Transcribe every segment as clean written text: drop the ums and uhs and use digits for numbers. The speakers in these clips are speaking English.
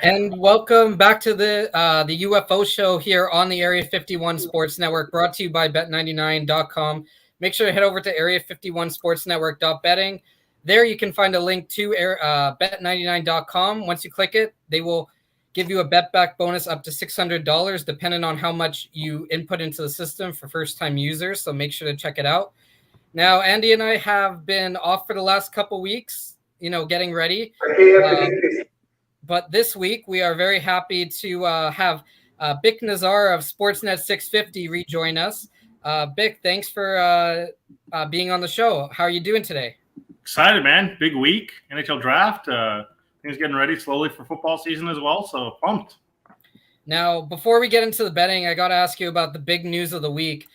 And welcome back to the UFO show here on the Area 51 Sports Network, brought to you by Bet99.com. Make sure to head over to Area51SportsNetwork.betting. There you can find a link to Bet99.com. Once you click it, they will give you a bet back bonus up to $600, depending on how much you input into the system for first-time users. So make sure to check it out. Now, Andy and I have been off for the last couple weeks, getting ready. But this week, we are very happy to have Bick Nazar of Sportsnet 650 rejoin us. Bick, thanks for being on the show. How are you doing today? Excited, man. Big week, NHL draft. Things getting ready slowly for football season as well, so pumped. Now, before we get into the betting, I got to ask you about the big news of the week.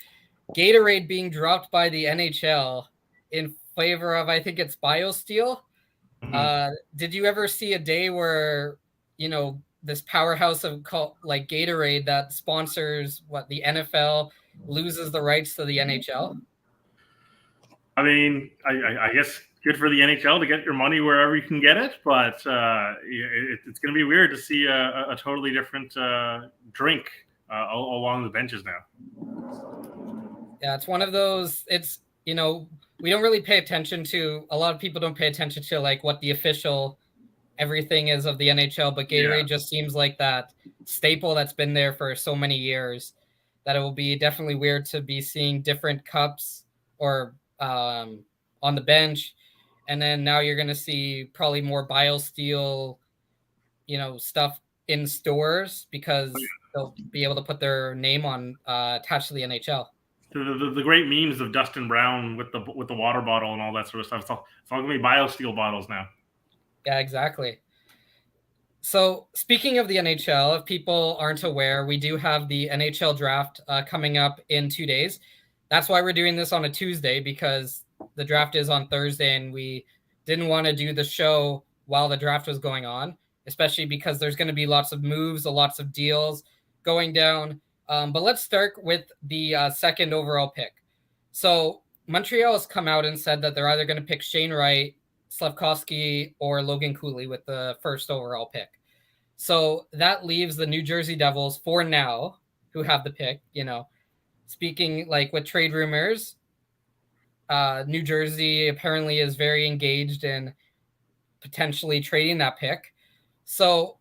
Gatorade being dropped by the NHL in favor of, I think it's BioSteel. Did you ever see a day where, this powerhouse of like Gatorade that sponsors the NFL loses the rights to the NHL? I mean, I guess good for the NHL to get your money wherever you can get it, but it's going to be weird to see a totally different drink along the benches now. Yeah, it's one of those. We don't really pay attention to. A lot of people don't pay attention to like what the official everything is of the NHL, but Gatorade just seems like that staple that's been there for so many years that it will be definitely weird to be seeing different cups or on the bench. And then now you're going to see probably more BioSteel, stuff in stores because they'll be able to put their name on attached to the NHL. The great memes of Dustin Brown with the water bottle and all that sort of stuff. It's all going to be BioSteel bottles now. Yeah, exactly. So speaking of the NHL, if people aren't aware, we do have the NHL draft coming up in 2 days. That's why we're doing this on a Tuesday, because the draft is on Thursday and we didn't want to do the show while the draft was going on, especially because there's going to be lots of moves, lots of deals going down. But let's start with the second overall pick. So Montreal has come out and said that they're either going to pick Shane Wright, Slafkovsky, or Logan Cooley with the first overall pick. So that leaves the New Jersey Devils for now, who have the pick. Speaking like with trade rumors, New Jersey apparently is very engaged in potentially trading that pick. So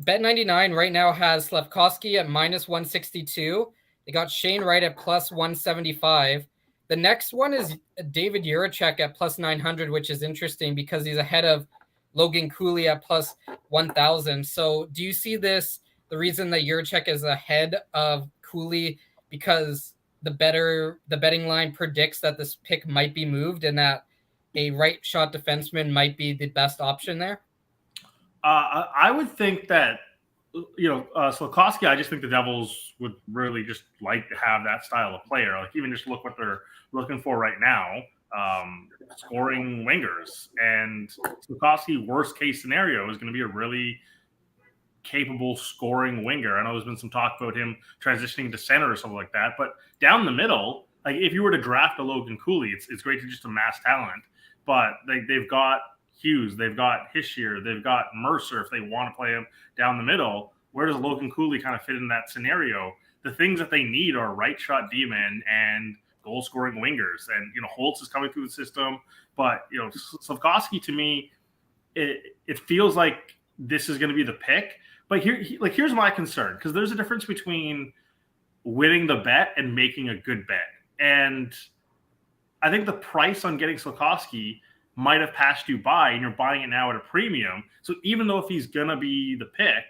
Bet99 right now has Slafkovsky at minus 162. They got Shane Wright at plus 175. The next one is David Jiricek at plus 900, which is interesting because he's ahead of Logan Cooley at plus 1,000. So do you see this, the reason that Jiricek is ahead of Cooley, because the betting line predicts that this pick might be moved and that a right shot defenseman might be the best option there? I would think that, Slafkovsky, I just think the Devils would really just like to have that style of player. Like, even just look what they're looking for right now, scoring wingers. And Slafkovsky, worst case scenario, is going to be a really capable scoring winger. I know there's been some talk about him transitioning to center or something like that. But down the middle, like if you were to draft a Logan Cooley, it's great to just amass talent. But they've got Hughes, they've got Hischier, they've got Mercer if they want to play him down the middle. Where does Logan Cooley kind of fit in that scenario? The things that they need are right shot D-men and goal scoring wingers. And, Holtz is coming through the system. But, Slafkovsky, to me, it feels like this is going to be the pick. But here's my concern, because there's a difference between winning the bet and making a good bet. And I think the price on getting Slafkovsky might have passed you by, and you're buying it now at a premium. So even though if he's going to be the pick,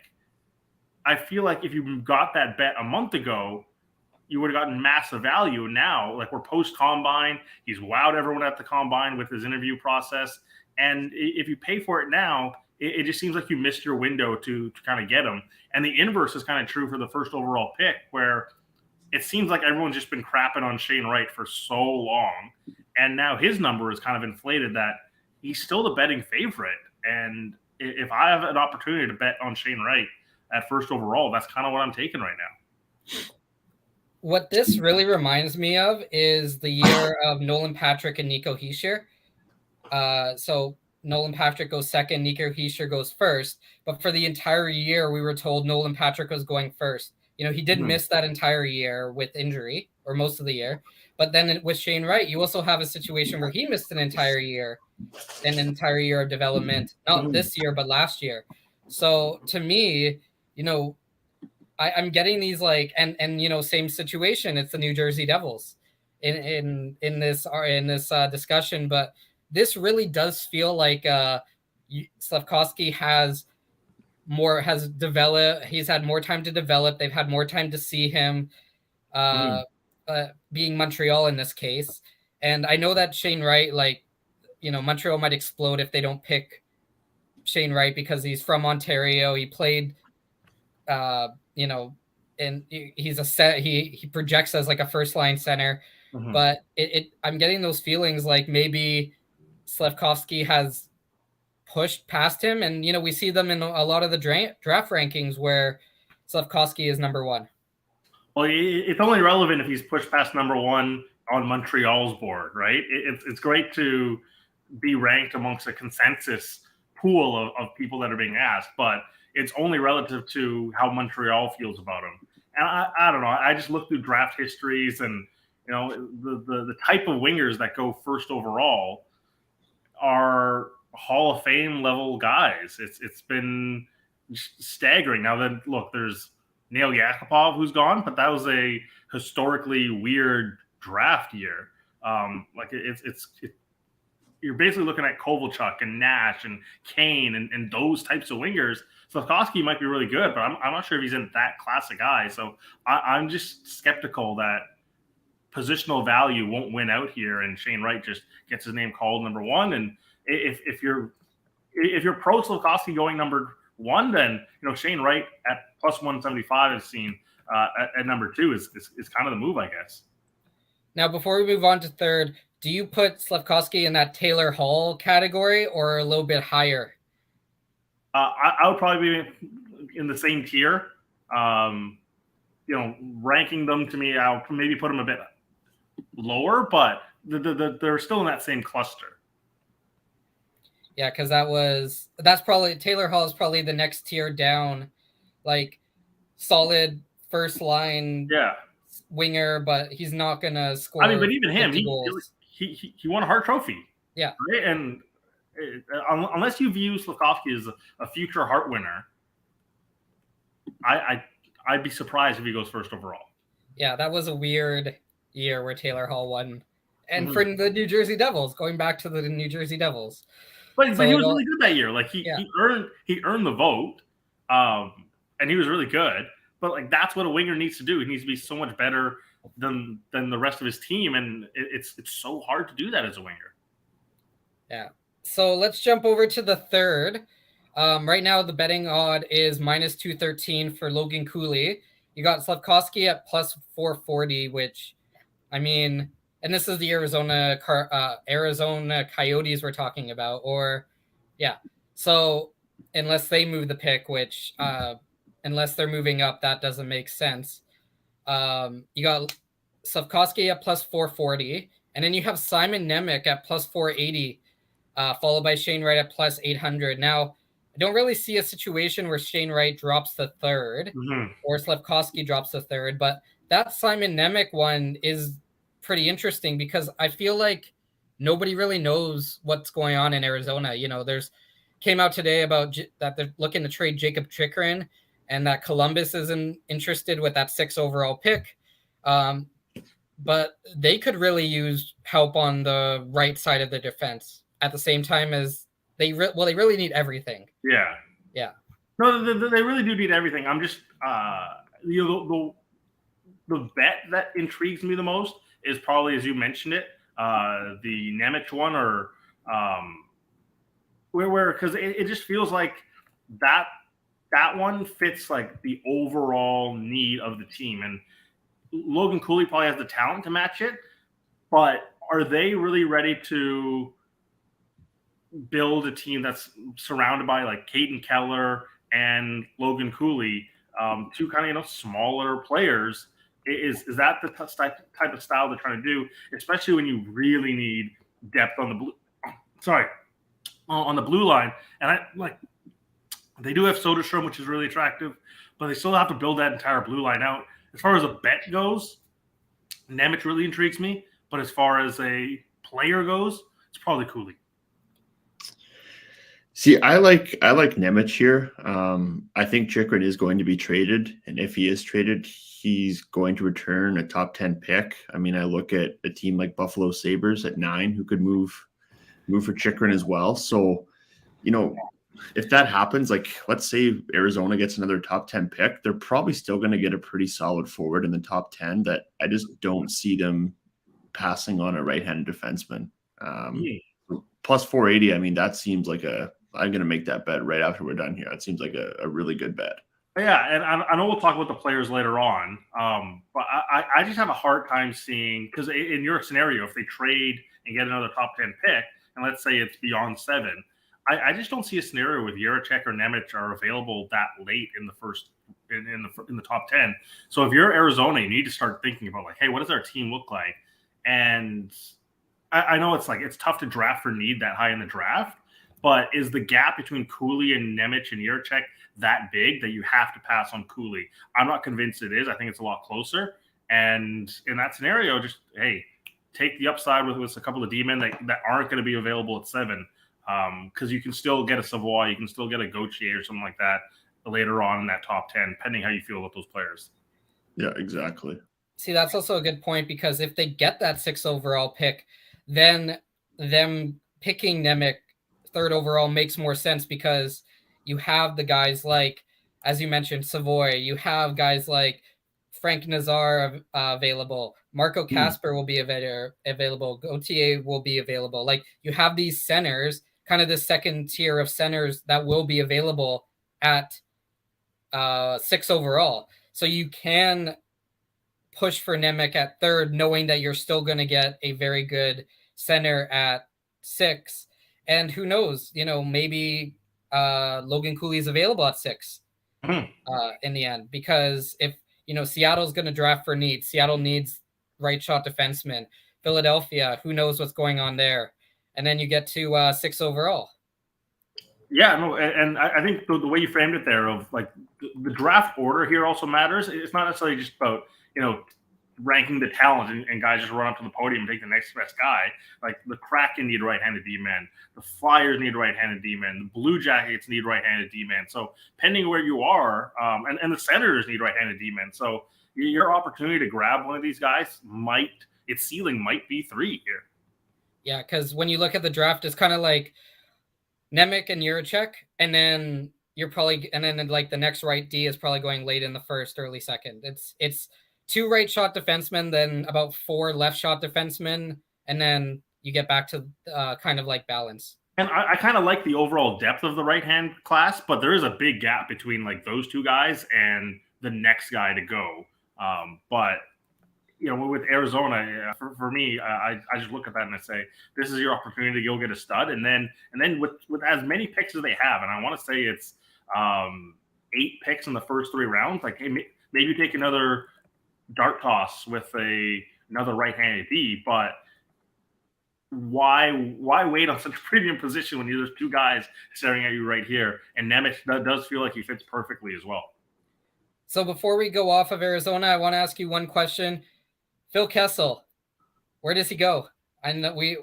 I feel like if you got that bet a month ago, you would have gotten massive value. Now, like, we're post-combine. He's wowed everyone at the combine with his interview process. And if you pay for it now, it just seems like you missed your window to kind of get him. And the inverse is kind of true for the first overall pick, where it seems like everyone's just been crapping on Shane Wright for so long. And now his number is kind of inflated that he's still the betting favorite. And if I have an opportunity to bet on Shane Wright at first overall, that's kind of what I'm taking right now. What this really reminds me of is the year of Nolan Patrick and Nico Hischier. So Nolan Patrick goes second, Nico Hischier goes first. But for the entire year, we were told Nolan Patrick was going first. He did miss that entire year with injury, or most of the year. But then with Shane Wright, you also have a situation where he missed an entire year of development, not this year, but last year. So to me, I'm getting these and same situation. It's the New Jersey Devils in this discussion, but this really does feel like Slafkovsky has developed. He's had more time to develop. They've had more time to see him, being Montreal in this case. And I know that Shane Wright, Montreal might explode if they don't pick Shane Wright because he's from Ontario. He played, and he's he projects as like a first line center. But I'm getting those feelings like maybe Slafkovsky has pushed past him, and we see them in a lot of the draft rankings where Slafkovsky is number one. Well, it's only relevant if he's pushed past number one on Montreal's board, right? It's great to be ranked amongst a consensus pool of people that are being asked, but it's only relative to how Montreal feels about him. And I don't know. I just look through draft histories, and the type of wingers that go first overall are Hall of Fame level guys. It's been staggering. Now then, look, there's Nail Yakupov who's gone, but that was a historically weird draft year. You're basically looking at Kovalchuk and Nash and Kane and those types of wingers. Slafkovsky might be really good, but I'm not sure if he's in that class of guy. So I'm just skeptical that positional value won't win out here, and Shane Wright just gets his name called number one. And if you're pro Slafkovsky going number one, then Shane Wright at plus 175 is seen at number two is kind of the move, I guess. Now, before we move on to third, do you put Slafkovsky in that Taylor Hall category or a little bit higher? I would probably be in the same tier. Ranking them, to me, I'll maybe put them a bit lower, but they're still in that same cluster. Yeah, because that's probably Taylor Hall is probably the next tier down, like solid first line winger, but he's not gonna score. I mean, but even him, he won a Hart Trophy. Yeah, right? And unless you view Slafkovsky as a future Hart winner, I'd be surprised if he goes first overall. Yeah, that was a weird year where Taylor Hall won, and for the New Jersey Devils, going back to the New Jersey Devils. But he was really good that year. Like he earned the vote, and he was really good. But like that's what a winger needs to do. He needs to be so much better than the rest of his team, and it's so hard to do that as a winger. Yeah. So let's jump over to the third. Right now, the betting odd is minus 213 for Logan Cooley. You got Slafkovsky at plus 440, which, I mean, and this is the Arizona Coyotes we're talking about, So unless they move the pick, which unless they're moving up, that doesn't make sense. You got Slafkovsky at plus 440, and then you have Simon Nemec at plus 480. Followed by Shane Wright at plus 800. Now, I don't really see a situation where Shane Wright drops the third or Slafkovsky drops the third, but that Simon Nemec one is pretty interesting because I feel like nobody really knows what's going on in Arizona. There's came out today about that they're looking to trade Jacob Chikrin and that Columbus isn't interested with that 6 overall pick. But they could really use help on the right side of the defense. At the same time as they really need everything. Yeah. No, they really do need everything. I'm just the bet that intrigues me the most is probably, as you mentioned it, the Nemec one, or where because it just feels like that one fits like the overall need of the team, and Logan Cooley probably has the talent to match it, but are they really ready to build a team that's surrounded by like Caden Keller and Logan Cooley, two kind of smaller players? Is that the type of style they're trying to do, especially when you really need depth on on the blue line, and they do have Soderstrom, which is really attractive, but they still have to build that entire blue line out. As far as a bet goes, Nemeth really intrigues me, but as far as a player goes, it's probably Cooley. See, I like Nemeth here. I think Chychrun is going to be traded, and if he is traded, he's going to return a top 10 pick. I mean, I look at a team like Buffalo Sabres at 9 who could move for Chychrun as well. So, if that happens, like let's say Arizona gets another top 10 pick, they're probably still going to get a pretty solid forward in the top 10 that I just don't see them passing on a right-handed defenseman. Plus 480, I mean, that seems like I'm going to make that bet right after we're done here. It seems like a really good bet. Yeah, and I know we'll talk about the players later on, but I just have a hard time seeing, because in your scenario, if they trade and get another top 10 pick, and let's say it's beyond 7, I just don't see a scenario with Jiricek or Nemeth are available that late in the first in the top 10. So if you're Arizona, you need to start thinking about hey, what does our team look like? And I know it's tough to draft for need that high in the draft, but is the gap between Cooley and Nemeth and Jiricek that big that you have to pass on Cooley? I'm not convinced it is. I think it's a lot closer. And in that scenario, just, hey, take the upside with a couple of D-men that aren't going to be available at 7, because you can still get a Savoy, you can still get a Gauthier or something like that later on in that top 10, depending how you feel about those players. Yeah, exactly. See, that's also a good point, because if they get that 6 overall pick, then them picking Nemeth 3rd overall makes more sense, because you have the guys like, as you mentioned, Savoy. You have guys like Frank Nazar available. Marco Kasper will be available. Gauthier will be available. You have these centers, kind of the second tier of centers that will be available at 6 overall. So you can push for Nemeth at 3rd, knowing that you're still going to get a very good center at 6. And who knows, maybe Logan Cooley is available at 6 in the end, because if, Seattle's going to draft for need. Seattle needs right shot defensemen. Philadelphia, who knows what's going on there. And then you get to 6 overall. Yeah, no, and I think the way you framed it there of the draft order here also matters. It's not necessarily just about, ranking the talent and guys just run up to the podium and take the next best guy. The Kraken need right-handed D-men. The Flyers need right-handed D-men. The Blue Jackets need right-handed D-men. So depending where you are, and the Senators need right-handed D-men. So your opportunity to grab one of these guys its ceiling might be 3 here. Yeah, because when you look at the draft, it's kind of like Nemeth and Jiricek, and then the next right D is probably going late in the 1st, early 2nd. It's 2 right shot defensemen, then about 4 left shot defensemen, and then you get back to kind of balance. And I kind of like the overall depth of the right hand class, but there is a big gap between those 2 guys and the next guy to go. But with Arizona, for me, I just look at that and I say, this is your opportunity to go get a stud. And then with as many picks as they have, and I want to say it's 8 picks in the first 3 rounds, hey, maybe take another dart toss with another right-handed D, but why wait on such a premium position when there's 2 guys staring at you right here? And Nemeth does feel like he fits perfectly as well. So before we go off of Arizona, I want to ask you one question. Phil Kessel, where does he go?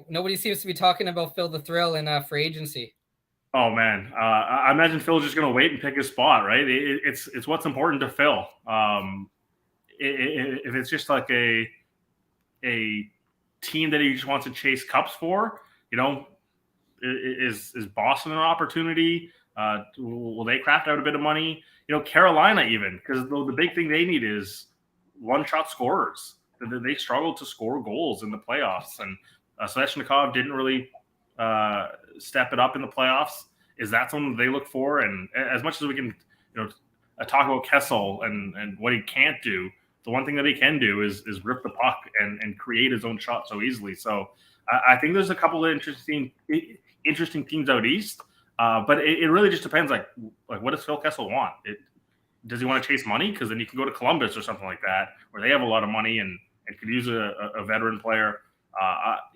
Nobody seems to be talking about Phil the Thrill in free agency. Oh man, I imagine Phil's just going to wait and pick his spot, right? It's what's important to Phil. If it's just a team that he just wants to chase cups for, is Boston an opportunity? Will they craft out a bit of money? Carolina even, because the big thing they need is one-shot scorers. They struggled to score goals in the playoffs, and Svechnikov didn't really step it up in the playoffs. Is that something they look for? And as much as we can, talk about Kessel and what he can't do, the one thing that he can do is rip the puck and create his own shot so easily. So I think there's a couple of interesting teams out east, but it really just depends. What does Phil Kessel want? Does he want to chase money? Because then you can go to Columbus or something like that, where they have a lot of money and could use a veteran player.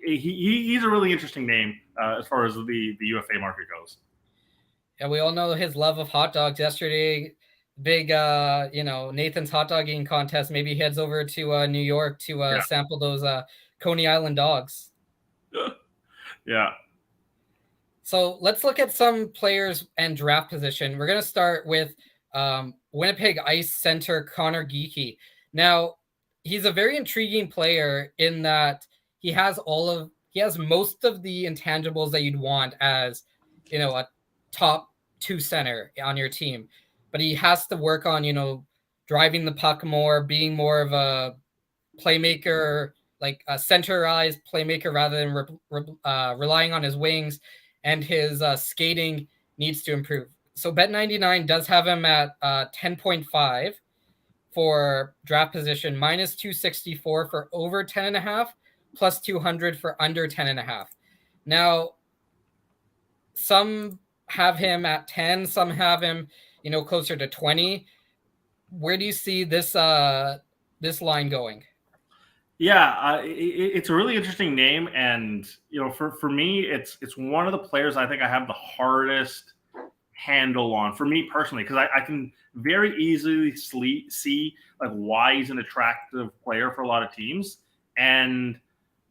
He's a really interesting name as far as the UFA market goes. Yeah, we all know his love of hot dogs. Yesterday, big Nathan's hot dog eating contest. Maybe he heads over to New York to sample those Coney Island dogs. Yeah. So let's look at some players and draft position. We're going to start with Winnipeg Ice center Connor Geekie. Now, he's a very intriguing player in that he has most of the intangibles that you'd want as, a top 2 center on your team. But he has to work on, driving the puck more, being more of a playmaker, like a centralized playmaker rather than relying on his wings, and his skating needs to improve. So Bet99 does have him at 10.5 for draft position, minus 264 for over 10.5, plus 200 for under 10.5. Now, some have him at 10, some have him, closer to 20. Where do you see this line going? Yeah, it's a really interesting name, and for me, it's one of the players I think I have the hardest handle on, for me personally, because I can very easily see like why he's an attractive player for a lot of teams, and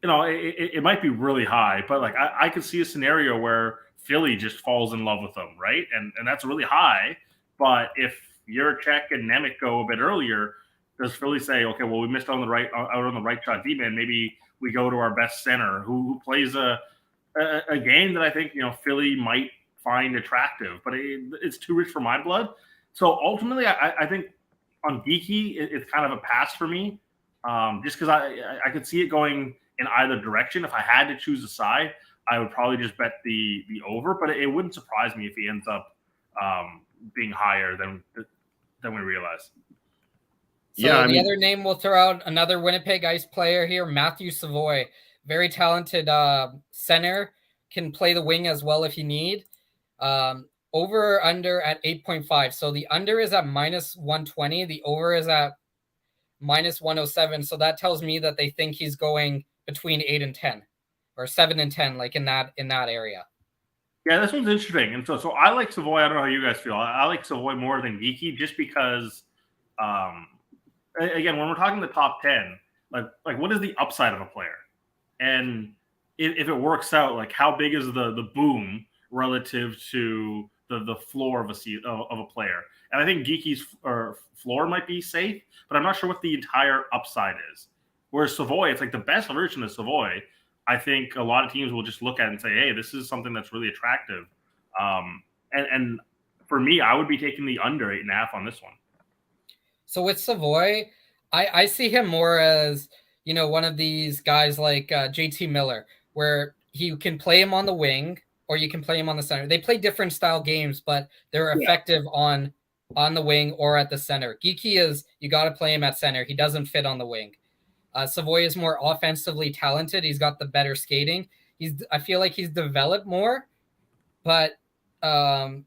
it might be really high, but like I could see a scenario where Philly just falls in love with him, right? And that's really high, but if Juracek and Nemec go a bit earlier, does Philly say, okay, well, we missed out on the right shot D-man, maybe we go to our best center who plays a game that I think Philly might find attractive, but it's too rich for my blood. So ultimately, I think on Geekie, it's kind of a pass for me, just because I could see it going in either direction. If I had to choose a side, I would probably just bet the over, but it wouldn't surprise me if he ends up being higher than we realize. So the other name we'll throw out, another Winnipeg Ice player here, Matthew Savoy. Very talented center, can play the wing as well if you need. Over under at 8.5. So the under is at minus 120. The over is at minus 107. So that tells me that they think he's going between 8 and 10 or 7 and 10, like in that area. Yeah, this one's interesting. And so I like Savoy. I don't know how you guys feel. I like Savoy more than Geekie just because again, when we're talking the top 10, like what is the upside of a player? And if it works out, like how big is the boom relative to the floor of a player? And I think Geekie's floor might be safe, but I'm not sure what the entire upside is. Whereas Savoy, it's like the best version of Savoy. I think a lot of teams will just look at it and say, hey, this is something that's really attractive. And for me, I would be taking the under 8.5 on this one. So with Savoy, I see him more as, one of these guys like JT Miller, where you can play him on the wing or you can play him on the center. They play different style games, but they're effective on the wing or at the center. Geekie is, you got to play him at center. He doesn't fit on the wing. Savoy is more offensively talented. He's got the better skating. I feel like he's developed more, but both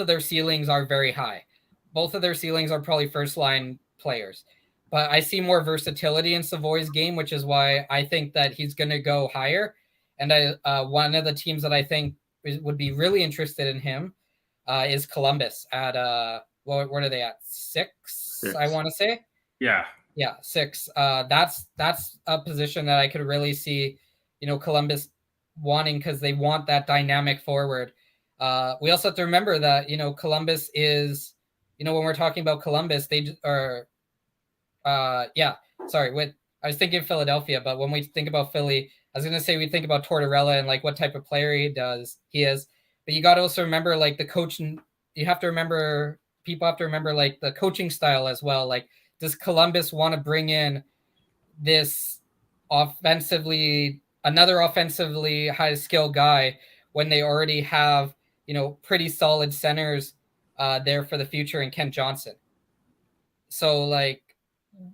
of their ceilings are very high. Both of their ceilings are probably first line players, but I see more versatility in Savoy's game, which is why I think that he's going to go higher. And one of the teams that I think would be really interested in him is Columbus at what are they at? Six. I want to say. Yeah, 6. That's a position that I could really see, Columbus wanting, because they want that dynamic forward. We also have to remember that, Columbus is, when we're talking about Columbus, they are, I was thinking Philadelphia, but when we think about Philly, I was going to say we think about Tortorella and like what type of player he is. But you got to also remember like the coach, people have to remember like the coaching style as well. Like, does Columbus want to bring in this another offensively high skill guy when they already have, pretty solid centers there for the future in Kent Johnson? So like,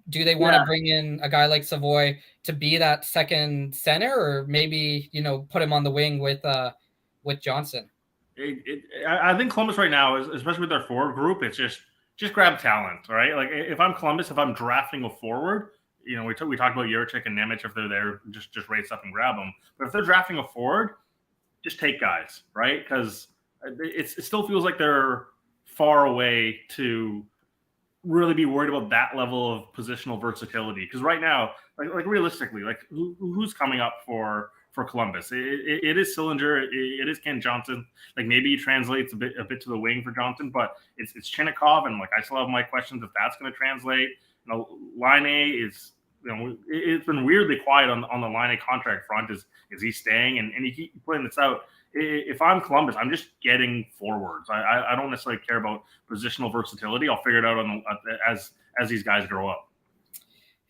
do they want to bring in a guy like Savoy to be that second center, or maybe, put him on the wing with Johnson? I think Columbus right now is, especially with their forward group, it's just grab talent, right? Like if I'm Columbus, if I'm drafting a forward, we talked about Jurczyk and Nemec. If they're there, just race up and grab them. But if they're drafting a forward, just take guys, right? Because it still feels like they're far away to really be worried about that level of positional versatility. Because right now, like realistically, like who's coming up for Columbus? It is Sillinger. It is Ken Johnson. Like maybe he translates a bit to the wing for Johnson, but it's Chinnikov, and like I still have my questions if that's going to translate. Line A is it's been weirdly quiet on the Line A contract front. Is he staying? And you keep putting this out. If I'm Columbus, I'm just getting forwards. I don't necessarily care about positional versatility. I'll figure it out as these guys grow up.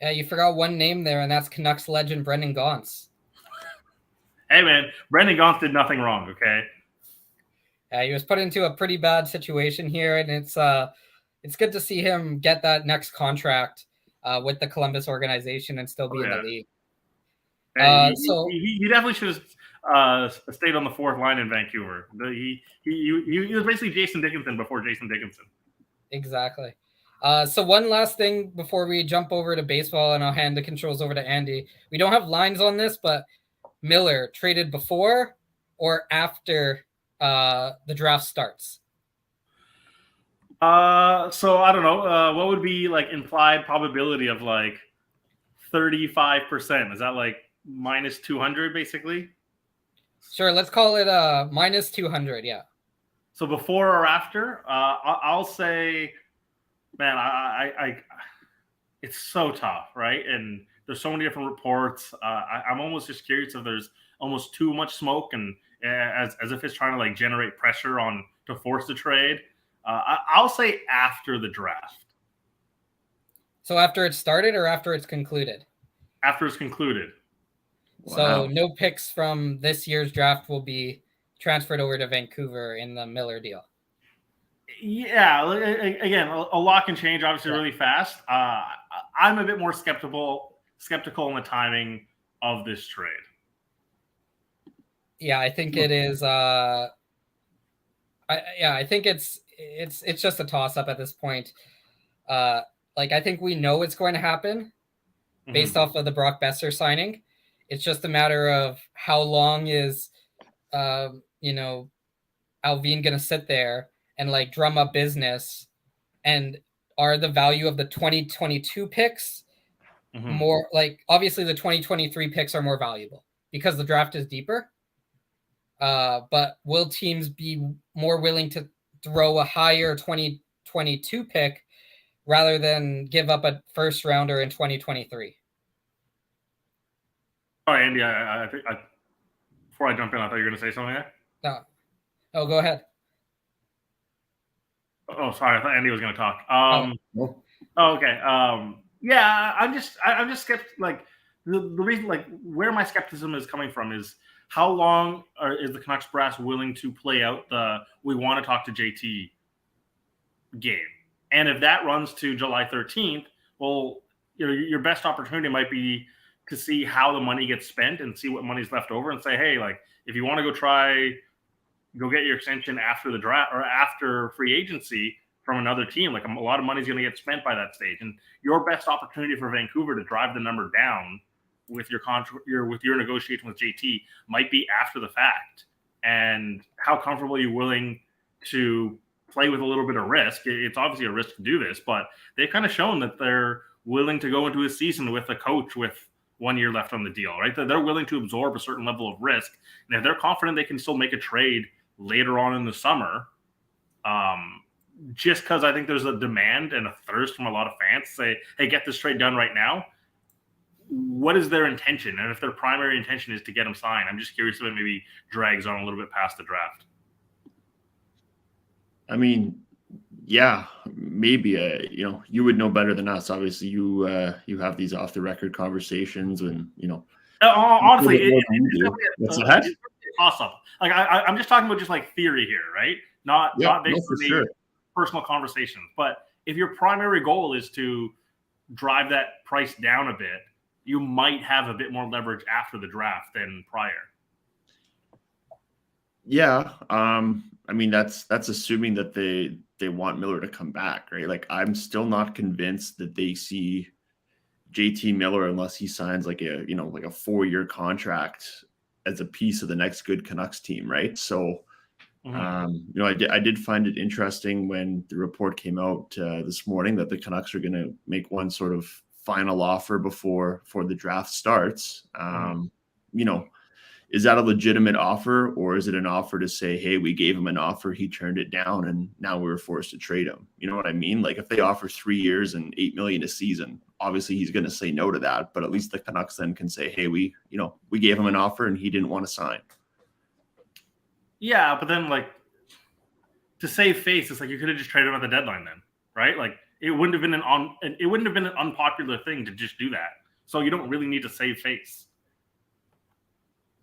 Yeah, you forgot one name there, and that's Canucks legend Brendan Gaunce. Hey man, Brendan Gaunce did nothing wrong. Okay. Yeah, he was put into a pretty bad situation here, and it's good to see him get that next contract with the Columbus organization and still be in the league. He definitely should have stayed on the fourth line in Vancouver. He was basically Jason Dickinson before Jason Dickinson. Exactly. So one last thing before we jump over to baseball, and I'll hand the controls over to Andy. We don't have lines on this, but Miller traded before or after the draft starts? So I don't know. What would be like implied probability of like 35%? Is that like minus 200 basically? Sure, let's call it minus 200. Yeah. So before or after? I'll say, man, I it's so tough, right? And there's so many different reports. I'm almost just curious if there's almost too much smoke, and as if it's trying to like generate pressure to force the trade. I'll say after the draft. So after it started or after it's concluded? After it's concluded. Wow. So no picks from this year's draft will be transferred over to Vancouver in the Miller deal. Yeah, again, a lot can change obviously really fast. I'm a bit more skeptical in the timing of this trade. Yeah, I think it is. I think it's just a toss up at this point. Like I think we know it's going to happen based off of the Brock Besser signing. It's just a matter of how long is, Alvin going to sit there and like drum up business, and are the value of the 2022 picks more like, obviously the 2023 picks are more valuable because the draft is deeper. But will teams be more willing to throw a higher 2022 pick rather than give up a first rounder in 2023? Sorry, Andy, I think before I jump in, I thought you were going to say something there. No. Oh, go ahead. Oh, sorry. I thought Andy was going to talk. Okay. Yeah, I'm just skeptical. Like the reason, like where my skepticism is coming from is how long is the Canucks brass willing to play out the "we want to talk to JT" game? And if that runs to July 13th, well, your best opportunity might be to see how the money gets spent and see what money's left over, and say, hey, like if you want to go get your extension after the draft or after free agency from another team, like a lot of money is going to get spent by that stage. And your best opportunity for Vancouver to drive the number down with your negotiation with JT might be after the fact. And how comfortable are you willing to play with a little bit of risk? It's obviously a risk to do this, but they've kind of shown that they're willing to go into a season with a coach with 1 year left on the deal, right? They're willing to absorb a certain level of risk. And if they're confident they can still make a trade later on in the summer, just because I think there's a demand and a thirst from a lot of fans to say, hey, get this trade done right now. What is their intention? And if their primary intention is to get him signed, I'm just curious if it maybe drags on a little bit past the draft. I mean, yeah, maybe, you would know better than us. Obviously you have these off the record conversations and, honestly, it's a toss-up. Like I'm just talking about just like theory here, right? Not based on personal conversations. But if your primary goal is to drive that price down a bit, you might have a bit more leverage after the draft than prior. Yeah. I mean, that's assuming that they want Miller to come back, right? Like I'm still not convinced that they see JT Miller unless he signs like a 4-year contract as a piece of the next good Canucks team, right? So, I did find it interesting when the report came out this morning that the Canucks are going to make one sort of final offer before the draft starts. Is that a legitimate offer, or is it an offer to say, hey, we gave him an offer, he turned it down, and now we were forced to trade him? You know what I mean? Like if they offer 3 years and $8 million a season, obviously he's going to say no to that, but at least the Canucks then can say, hey, we gave him an offer and he didn't want to sign. Yeah, but then like to save face, it's like you could have just traded him at the deadline then, right? Like it wouldn't have been an unpopular thing to just do that. So you don't really need to save face.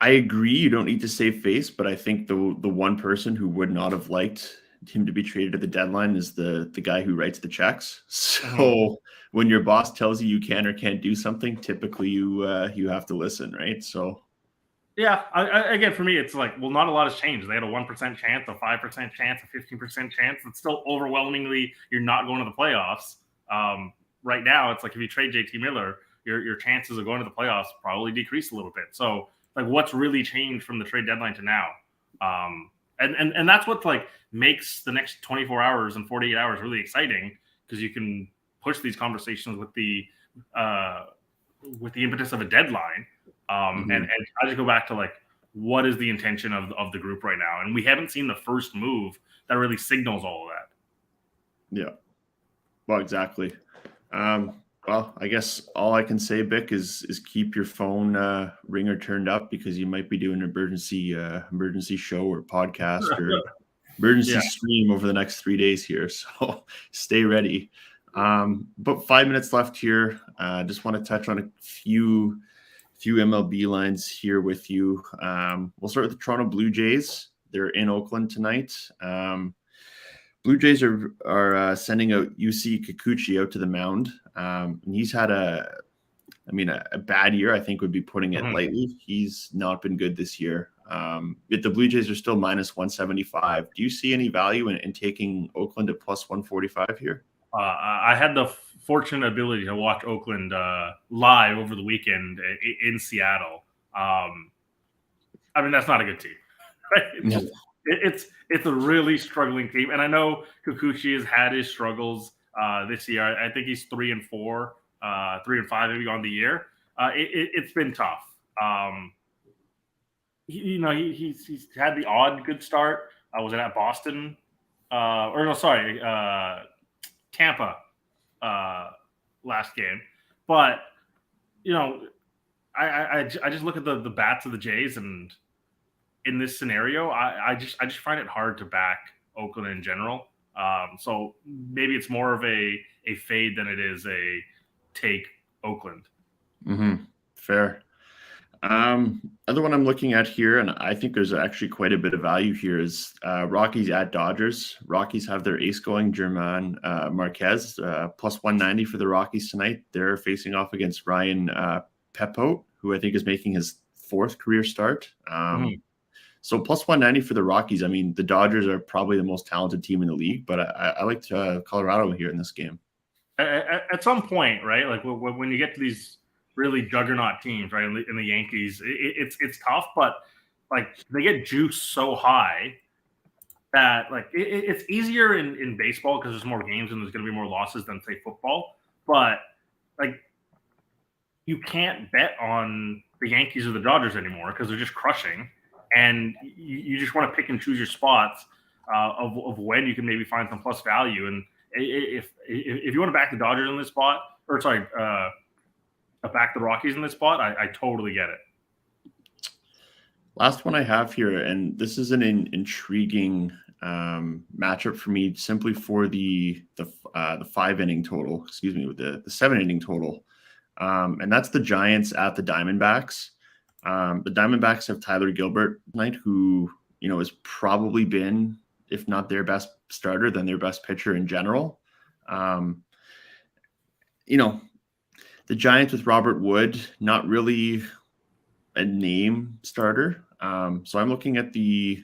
I agree, you don't need to save face, but I think the one person who would not have liked him to be traded at the deadline is the guy who writes the checks. So when your boss tells you can or can't do something, typically you have to listen, right? So yeah, again, for me, it's like, well, not a lot has changed. They had a 1% chance, a 5% chance, a 15% chance. It's still overwhelmingly you're not going to the playoffs. Right now, it's like if you trade JT Miller, your chances of going to the playoffs probably decrease a little bit. So like what's really changed from the trade deadline to now? And that's what like makes the next 24 hours and 48 hours really exciting, because you can push these conversations with the impetus of a deadline. And I just go back to like, what is the intention of the group right now? And we haven't seen the first move that really signals all of that. Yeah, well, exactly. Well, I guess all I can say, Bick, is keep your phone ringer turned up, because you might be doing an emergency show or podcast or emergency stream over the next 3 days here. So stay ready. But 5 minutes left here. Just want to touch on a few MLB lines here with you. We'll start with the Toronto Blue Jays. They're in Oakland tonight. Blue Jays are sending out UC Kikuchi out to the mound. And he's had a bad year, I think would be putting it lightly. He's not been good this year. Yet the Blue Jays are still minus 175. Do you see any value in taking Oakland at plus 145 here? I had the fortunate ability to watch Oakland live over the weekend in Seattle. That's not a good team, right? It's a really struggling team, and I know Kikuchi has had his struggles this year. I think he's 3-4, 3-5 maybe on the year. It's been tough. He's had the odd good start. Was it at Boston? Tampa last game. But I just look at the bats of the Jays, and in this scenario, I just find it hard to back Oakland in general. So maybe it's more of a fade than it is a take Oakland. Fair. Other one I'm looking at here, and I think there's actually quite a bit of value here, is Rockies at Dodgers. Rockies have their ace going, German Marquez, plus 190 for the Rockies tonight. They're facing off against Ryan Pepo, who I think is making his 4th career start. So plus 190 for the Rockies. I mean, the Dodgers are probably the most talented team in the league, but I liked Colorado here in this game. At some point, right? Like when you get to these really juggernaut teams, right? In the Yankees, it's tough, but like they get juiced so high that like it's easier in baseball because there's more games and there's going to be more losses than say football. But like you can't bet on the Yankees or the Dodgers anymore because they're just crushing, and you just want to pick and choose your spots of when you can maybe find some plus value. And if you want to back the Dodgers in this spot, or sorry, back the Rockies in this spot, I totally get it. Last one I have here, and this is an intriguing matchup for me, simply for the 5-inning total. Excuse me, with the 7-inning total, and that's the Giants at the Diamondbacks. The Diamondbacks have Tyler Gilbert tonight, who has probably been, if not their best starter, then their best pitcher in general. The Giants with Robert Wood, not really a name starter. So I'm looking at the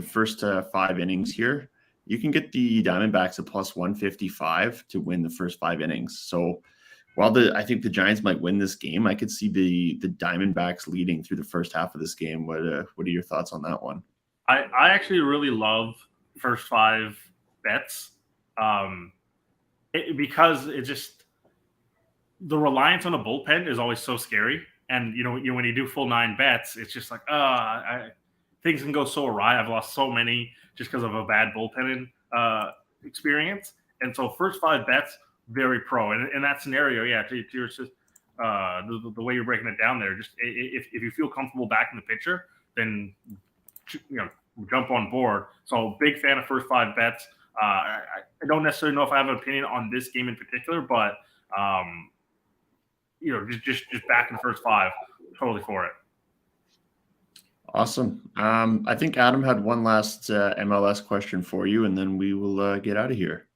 first 5 innings here. You can get the Diamondbacks at plus 155 to win the first 5 innings. So while I think the Giants might win this game, I could see the Diamondbacks leading through the first half of this game. What are your thoughts on that one? I actually really love first 5 bets because it just the reliance on a bullpen is always so scary. And when you do full 9 bets, it's just like things can go so awry. I've lost so many just because of a bad bullpen experience. And so first 5 bets, very pro. And in that scenario, yeah, you're just the way you're breaking it down there. Just if you feel comfortable back in the picture, then jump on board. So big fan of first 5 bets. I don't necessarily know if I have an opinion on this game in particular, but just back in the first 5, totally for it. Awesome. I think Adam had one last MLS question for you, and then we will get out of here.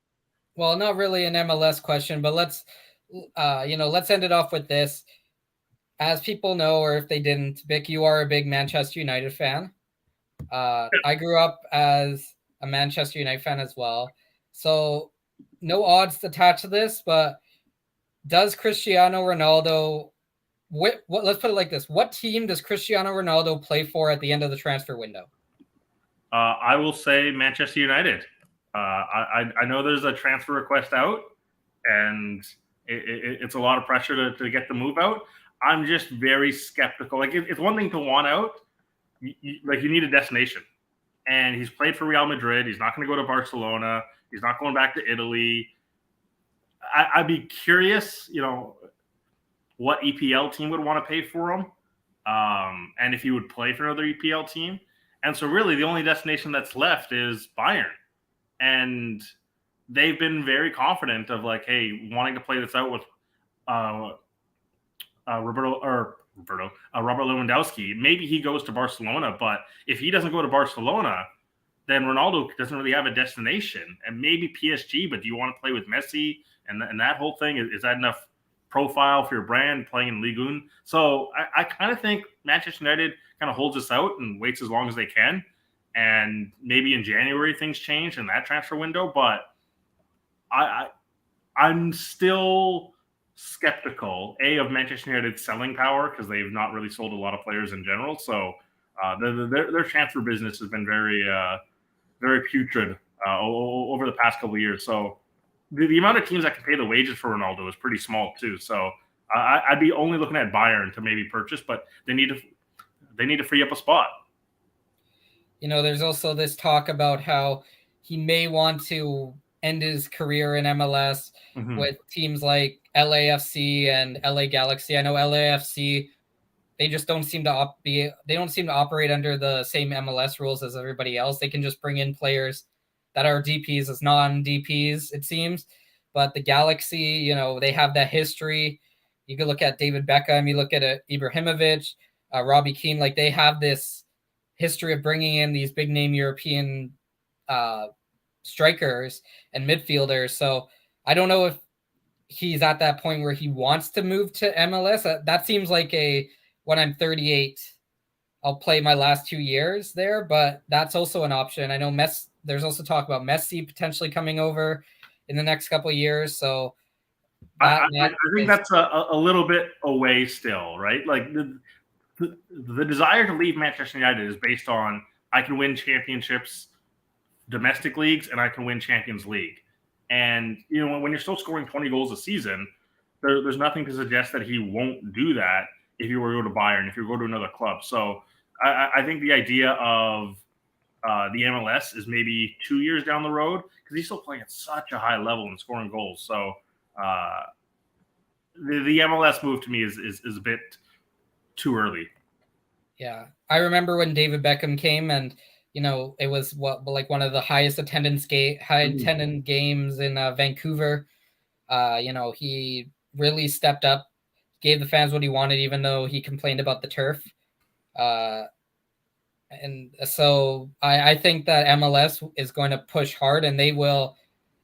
Well, not really an MLS question, but let's end it off with this. As people know, or if they didn't, Vic, you are a big Manchester United fan. I grew up as a Manchester United fan as well. So no odds attached to this, but does Cristiano Ronaldo let's put it like this. What team does Cristiano Ronaldo play for at the end of the transfer window? I will say Manchester United. I know there's a transfer request out, and it's a lot of pressure to get the move out. I'm just very skeptical. Like, it's one thing to want out. You need a destination. And he's played for Real Madrid. He's not going to go to Barcelona. He's not going back to Italy. I'd be curious, what EPL team would want to pay for him, and if he would play for another EPL team. And so really the only destination that's left is Bayern. And they've been very confident of like, hey, wanting to play this out with Robert Lewandowski. Maybe he goes to Barcelona, but if he doesn't go to Barcelona, then Ronaldo doesn't really have a destination. And maybe PSG, but do you want to play with Messi? And that whole thing, is that enough profile for your brand playing in Ligue 1? So I kind of think Manchester United kind of holds this out and waits as long as they can. And maybe in January things change in that transfer window. But I'm still skeptical, of Manchester United's selling power, because they've not really sold a lot of players in general. So their transfer business has been very, very putrid over the past couple of years. So the amount of teams that can pay the wages for Ronaldo is pretty small too. So I'd be only looking at Bayern to maybe purchase, but they need to free up a spot. There's also this talk about how he may want to end his career in MLS with teams like LAFC and LA Galaxy. I know LAFC, they just don't seem to operate under the same MLS rules as everybody else. They can just bring in players that are DPs as non-DPs, it seems. But the Galaxy, they have that history. You could look at David Beckham, you look at Ibrahimovic, Robbie Keane. Like, they have this history of bringing in these big-name European strikers and midfielders. So I don't know if he's at that point where he wants to move to MLS. That seems like when I'm 38, I'll play my last 2 years there, but that's also an option. I know there's also talk about Messi potentially coming over in the next couple of years. So I think that's a little bit away still, right? Like the desire to leave Manchester United is based on, I can win championships, domestic leagues, and I can win Champions League. And, when you're still scoring 20 goals a season, there's nothing to suggest that he won't do that if you were to go to Bayern, if you go to another club. So I think the idea of the MLS is maybe 2 years down the road, because he's still playing at such a high level and scoring goals. So the MLS move to me is a bit too early. Yeah. I remember when David Beckham came, and it was one of the highest attendance games in Vancouver. He really stepped up, gave the fans what he wanted, even though he complained about the turf. And so I think that MLS is going to push hard, and they will,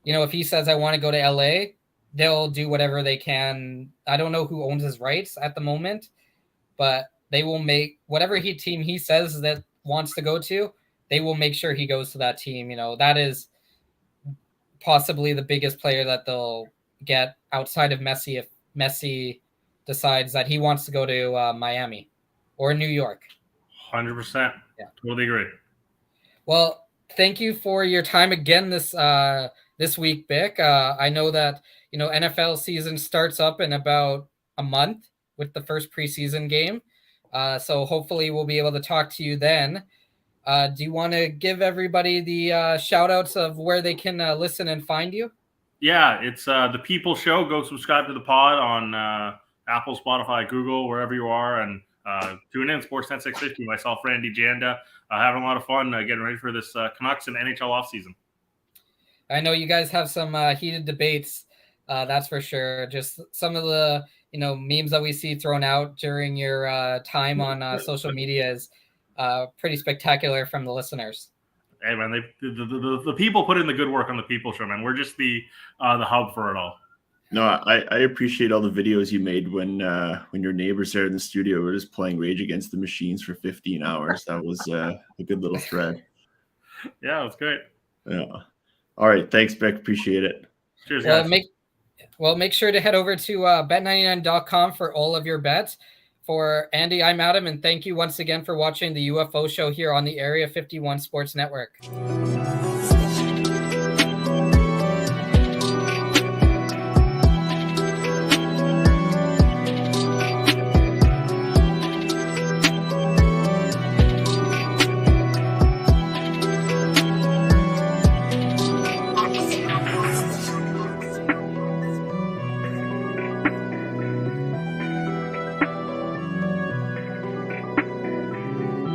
if he says, I want to go to LA, they'll do whatever they can. I don't know who owns his rights at the moment, but they will make whatever team he says that wants to go to, they will make sure he goes to that team. That is possibly the biggest player that they'll get outside of Messi Messi decides that he wants to go to Miami or New York. 100%. Yeah. Totally agree. Well, thank you for your time again this week, Bick. I know that NFL season starts up in about a month with the first preseason game. So hopefully we'll be able to talk to you then. Do you want to give everybody the shout outs of where they can listen and find you? Yeah, it's The People Show. Go subscribe to the pod on Apple, Spotify, Google, wherever you are, and tune in. Sportsnet 650. Myself, Randy Janda, having a lot of fun getting ready for this Canucks and NHL offseason. I know you guys have some heated debates. That's for sure. Just some of the memes that we see thrown out during your time on social media is pretty spectacular from the listeners. Hey man, the people put in the good work on the People Show, man. We're just the hub for it all. No, I appreciate all the videos you made when your neighbors there in the studio were just playing Rage Against the Machines for 15 hours. That was a good little thread. Yeah, it was great. Yeah. All right. Thanks, Beck. Appreciate it. Cheers, guys. Make sure to head over to bet99.com for all of your bets. For Andy, I'm Adam, and thank you once again for watching the UFO show here on the Area 51 Sports Network.